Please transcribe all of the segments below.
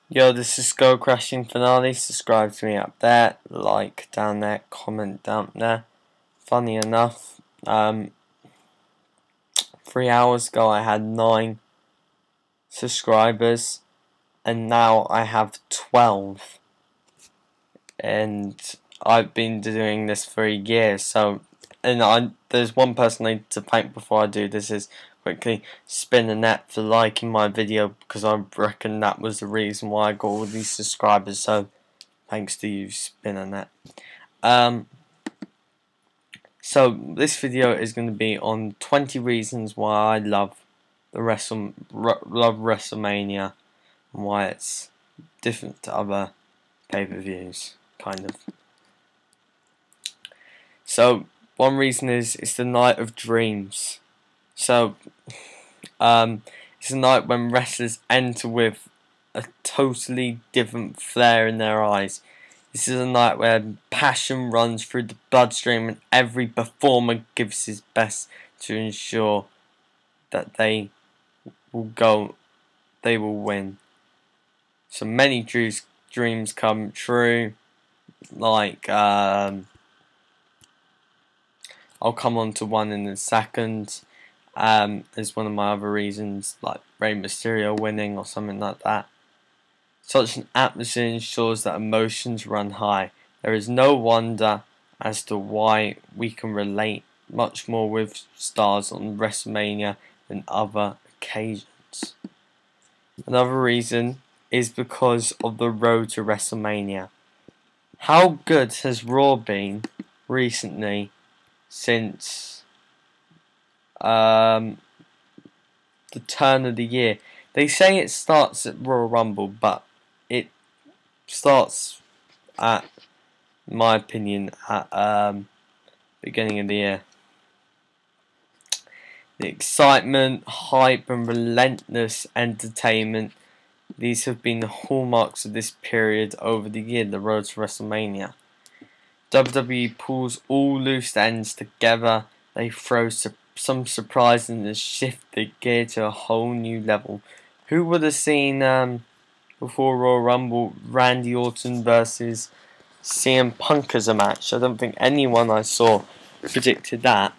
Yo, this is skullcrashingfinale. Subscribe to me up there, like down there, comment down there. Funny enough, 3 hours ago I had 9 subscribers, and now I have 12. And I've been doing this for a year, so there's one person I need to thank before I do this is quickly Spin a Net for liking my video, because I reckon that was the reason why I got all these subscribers, so thanks to you, Spin a Net. So this video is going to be on 20 reasons why I love Wrestlemania and why it's different to other pay-per-views, kind of. So one reason is it's the night of dreams. So it's a night when wrestlers enter with a totally different flare in their eyes. This is a night where passion runs through the bloodstream and every performer gives his best to ensure that they will win. So many dreams come true, like I'll come on to one in a second. Is one of my other reasons, like Rey Mysterio winning or something like that. Such an atmosphere ensures that emotions run high. There is no wonder as to why we can relate much more with stars on WrestleMania than other occasions. Another reason is because of the road to WrestleMania. How good has Raw been recently since the turn of the year? They say it starts at Royal Rumble, but it starts at, in my opinion, at beginning of the year. The excitement, hype and relentless entertainment, these have been the hallmarks of this period over the year, the road to WrestleMania. WWE pulls all loose ends together. They throw some surprise and shift the gear to a whole new level. Who would have seen before Royal Rumble Randy Orton versus CM Punk as a match? I don't think anyone I saw predicted that.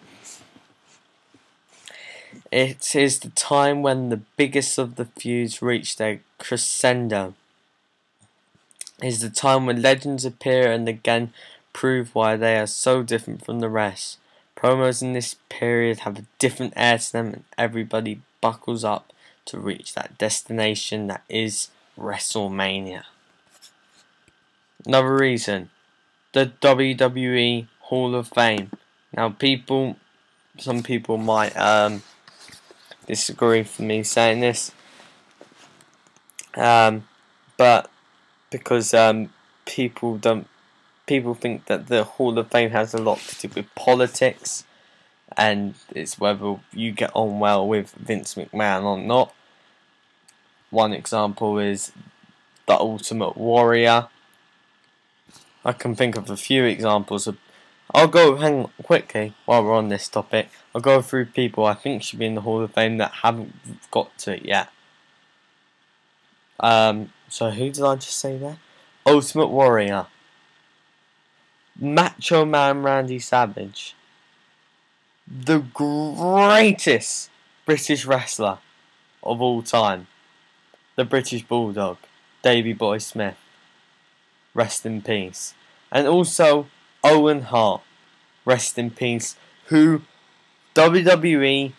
It is the time when the biggest of the feuds reach their crescendo. It is the time when legends appear and again prove why they are so different from the rest. Promos in this period have a different air to them and everybody buckles up to reach that destination that is WrestleMania. Another reason, the WWE Hall of Fame. Now some people might disagree with me saying this, but because people think that the Hall of Fame has a lot to do with politics, and it's whether you get on well with Vince McMahon or not. One example is the Ultimate Warrior. I can think of a few examples of. Hang on quickly while we're on this topic. I'll go through people I think should be in the Hall of Fame that haven't got to it yet. So who did I just say there? Ultimate Warrior, Macho Man Randy Savage, the greatest British wrestler of all time, the British Bulldog, Davey Boy Smith, rest in peace, and also Owen Hart, rest in peace, who WWE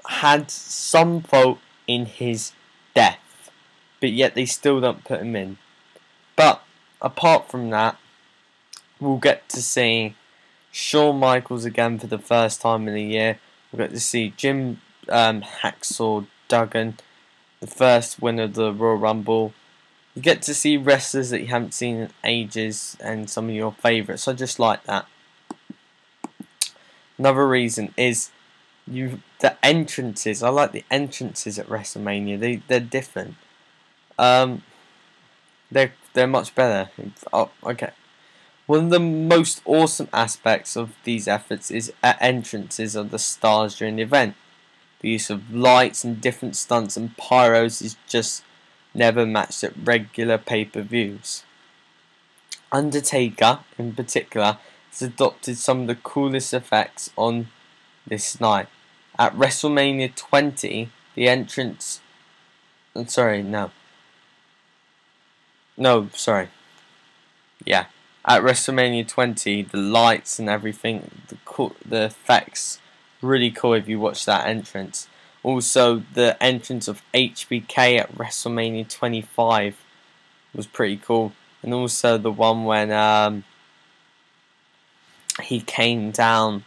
had some fault in his death, but yet they still don't put him in. But apart from that, we'll get to see Shawn Michaels again for the first time in a year. We'll get to see Jim Hacksaw Duggan, the first winner of the Royal Rumble. You get to see wrestlers that you haven't seen in ages and some of your favourites. I just like that. Another reason is the entrances. I like the entrances at WrestleMania. They're different. They're much better. Oh, okay. One of the most awesome aspects of these efforts is entrances of the stars during the event. The use of lights and different stunts and pyros is just never matched at regular pay-per-views. Undertaker, in particular, has adopted some of the coolest effects on this night. At WrestleMania 20, the entrance... Yeah. At WrestleMania 20, the lights and everything, the effects, really cool if you watch that entrance. Also, the entrance of HBK at WrestleMania 25 was pretty cool. And also the one when he came down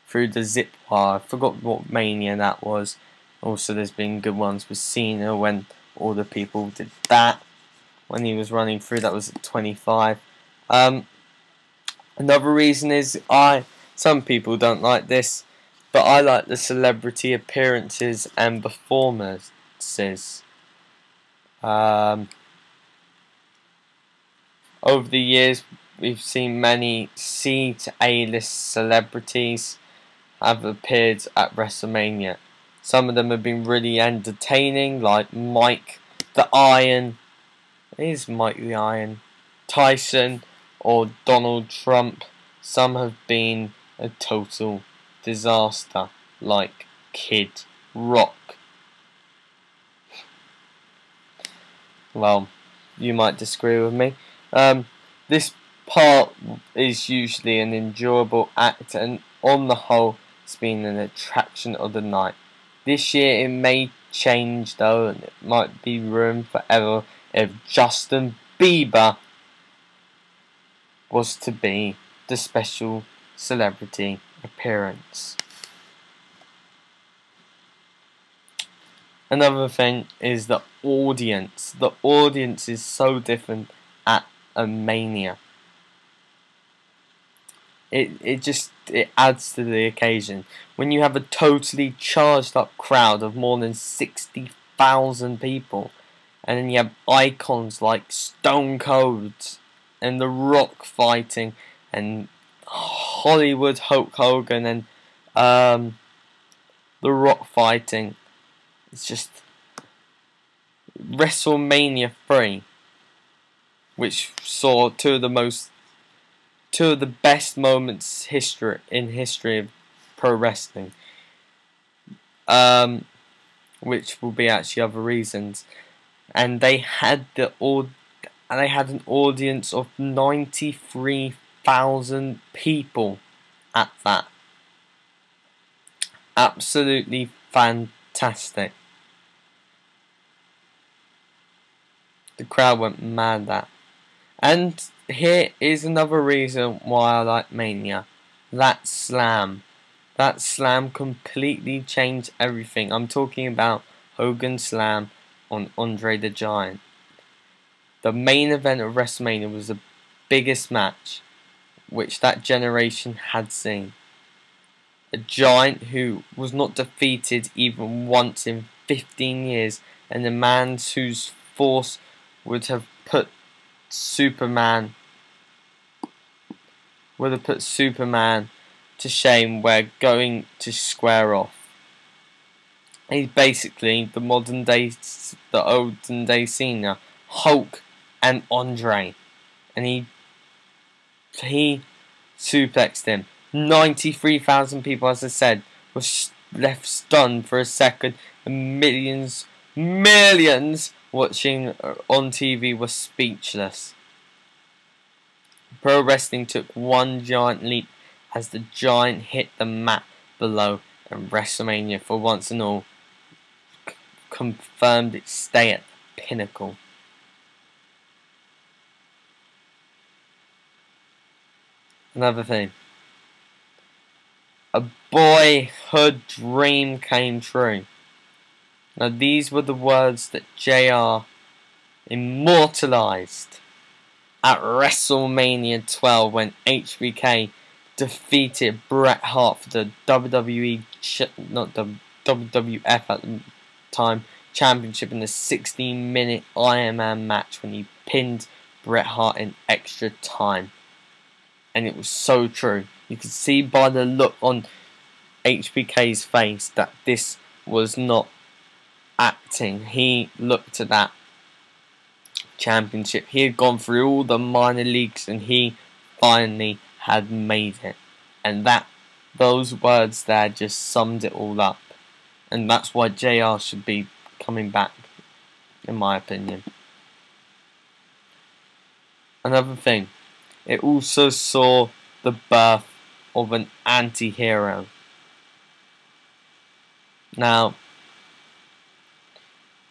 through the zip wire. I forgot what Mania that was. Also, there's been good ones with Cena when all the people did that. When he was running through, that was at 25. Another reason is some people don't like this, but I like the celebrity appearances and performances. Over the years, we've seen many C to A-list celebrities have appeared at WrestleMania. Some of them have been really entertaining, like Mike the Iron. Is Mike the Iron? Tyson or Donald Trump. Some have been a total disaster, like Kid Rock. Well, you might disagree with me. This part is usually an enjoyable act, and on the whole, it's been an attraction of the night. This year it may change though, and it might be ruined forever if Justin Bieber was to be the special celebrity appearance. Another thing is the audience. The audience is so different at a Mania. It adds to the occasion. When you have a totally charged up crowd of more than 60,000 people, and then you have icons like Stone Cold and The Rock fighting, and Hollywood Hulk Hogan and The Rock fighting. It's just WrestleMania 3, which saw two of the best moments in history of pro wrestling, which will be actually other reasons, and they had an audience of 93,000 people at that. Absolutely fantastic. The crowd went mad at that. And here is another reason why I like Mania. That slam. That slam completely changed everything. I'm talking about Hogan's slam on Andre the Giant. The main event of WrestleMania was the biggest match which that generation had seen. A giant who was not defeated even once in 15 years, and a man whose force would have put Superman to shame. We're going to square off. He's basically the olden day Cena, Hulk and Andre, and he suplexed him. 93,000 people, as I said, were left stunned for a second, and millions watching on TV were speechless. Pro wrestling took one giant leap as the giant hit the mat below, and WrestleMania, for once and all, confirmed its stay at the pinnacle. Another thing. A boyhood dream came true. Now these were the words that JR immortalized at WrestleMania 12 when HBK defeated Bret Hart for the WWF at the time championship in the 16-minute Iron Man match when he pinned Bret Hart in extra time. And it was so true. You could see by the look on HBK's face that this was not acting. He looked at that championship. He had gone through all the minor leagues and he finally had made it. And those words there just summed it all up. And that's why JR should be coming back, in my opinion. Another thing, it also saw the birth of an anti-hero. Now,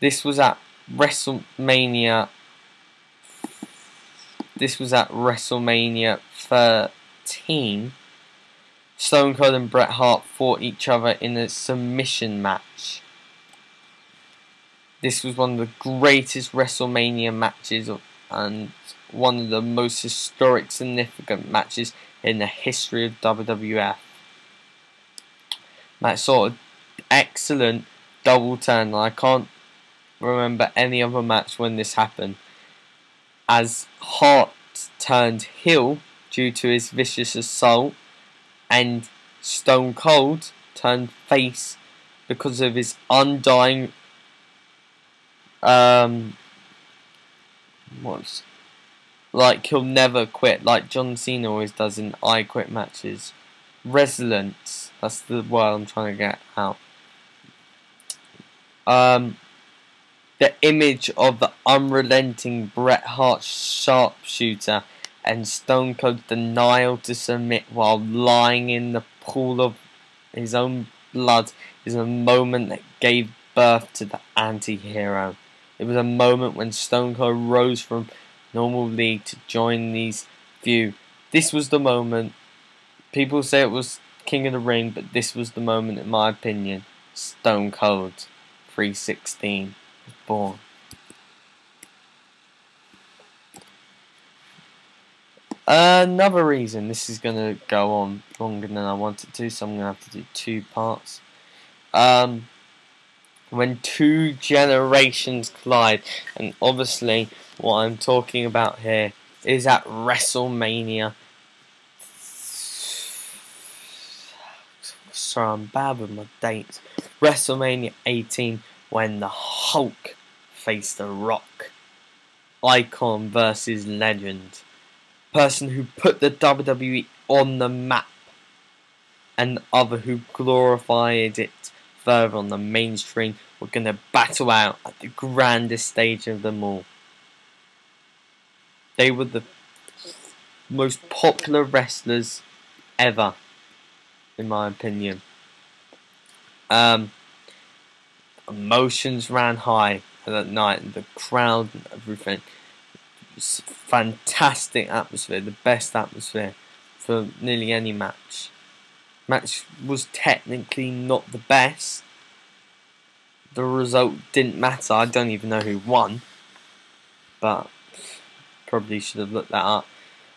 this was at WrestleMania. This was at WrestleMania 13. Stone Cold and Bret Hart fought each other in a submission match. This was one of the greatest WrestleMania matches and one of the most historic, significant matches in the history of WWF. Match saw an excellent double turn. I can't remember any other match when this happened, as Hart turned heel due to his vicious assault, and Stone Cold turned face because of his undying like he'll never quit, like John Cena always does in I Quit matches. Resilience, that's the word I'm trying to get out. The image of the unrelenting Bret Hart sharpshooter and Stone Cold's denial to submit while lying in the pool of his own blood is a moment that gave birth to the anti-hero. It was a moment when Stone Cold rose from normal league to join these few. This was the moment. People say it was King of the Ring, but this was the moment, in my opinion. Stone Cold 316 was born. Another reason, this is going to go on longer than I wanted to, so I'm going to have to do 2 parts. When 2 generations collide, and obviously what I'm talking about here is at WrestleMania. Sorry, I'm bad with my dates. WrestleMania 18, when the Hulk faced the Rock. Icon versus legend. Person who put the WWE on the map, and the other who glorified it further on the mainstream, were going to battle out at the grandest stage of them all. They were the most popular wrestlers ever, in my opinion. Emotions ran high that night, and the crowd and everything. It was a fantastic atmosphere, the best atmosphere for nearly any match. Match was technically not the best. The result didn't matter. I don't even know who won, but probably should have looked that up.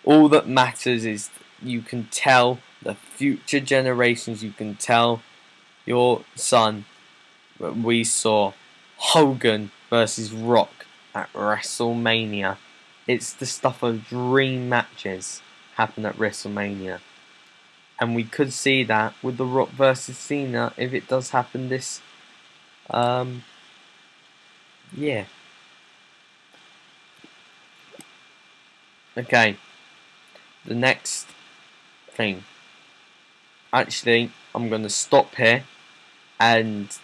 All that matters is you can tell the future generations, you can tell your son that we saw Hogan versus Rock at WrestleMania. It's the stuff of dream matches happen at WrestleMania. And we could see that with The Rock versus Cena if it does happen this yeah. Okay. The next thing. Actually, I'm going to stop here, and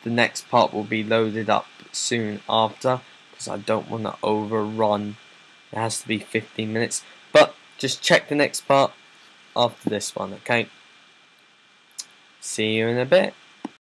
the next part will be loaded up soon after, because I don't want to overrun. It has to be 15 minutes. But just check the next part after this one, okay? See you in a bit.